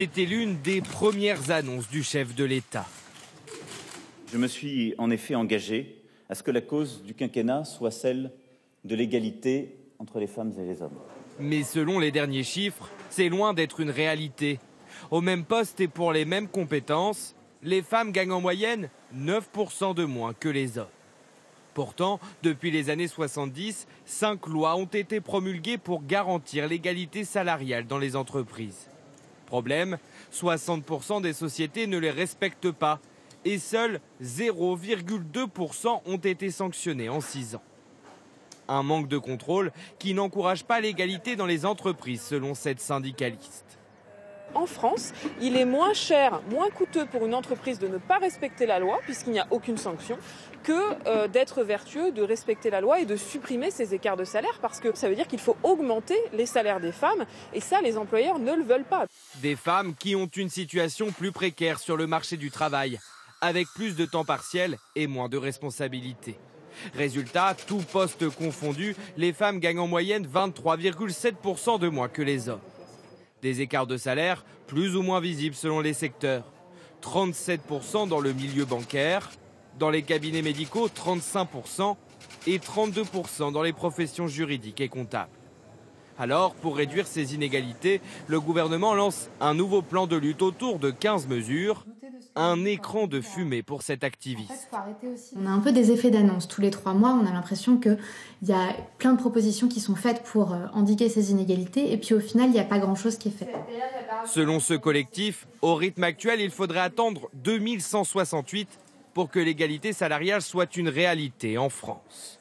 C'était l'une des premières annonces du chef de l'État. Je me suis en effet engagé à ce que la cause du quinquennat soit celle de l'égalité entre les femmes et les hommes. Mais selon les derniers chiffres, c'est loin d'être une réalité. Au même poste et pour les mêmes compétences, les femmes gagnent en moyenne 9% de moins que les hommes. Pourtant, depuis les années 70, 5 lois ont été promulguées pour garantir l'égalité salariale dans les entreprises. Problème, 60% des sociétés ne les respectent pas et seuls 0,2% ont été sanctionnés en 6 ans. Un manque de contrôle qui n'encourage pas l'égalité dans les entreprises, selon cette syndicaliste. En France, il est moins cher, moins coûteux pour une entreprise de ne pas respecter la loi, puisqu'il n'y a aucune sanction, que d'être vertueux, de respecter la loi et de supprimer ces écarts de salaire, parce que ça veut dire qu'il faut augmenter les salaires des femmes, et ça, les employeurs ne le veulent pas. Des femmes qui ont une situation plus précaire sur le marché du travail, avec plus de temps partiel et moins de responsabilités. Résultat, tout poste confondu, les femmes gagnent en moyenne 23,7% de moins que les hommes. Des écarts de salaire plus ou moins visibles selon les secteurs. 37% dans le milieu bancaire, dans les cabinets médicaux 35% et 32% dans les professions juridiques et comptables. Alors, pour réduire ces inégalités, le gouvernement lance un nouveau plan de lutte autour de 15 mesures. Un écran de fumée pour cet activiste. On a un peu des effets d'annonce. Tous les 3 mois, on a l'impression qu'il y a plein de propositions qui sont faites pour endiguer ces inégalités. Et puis au final, il n'y a pas grand-chose qui est fait. Selon ce collectif, au rythme actuel, il faudrait attendre 2168 pour que l'égalité salariale soit une réalité en France.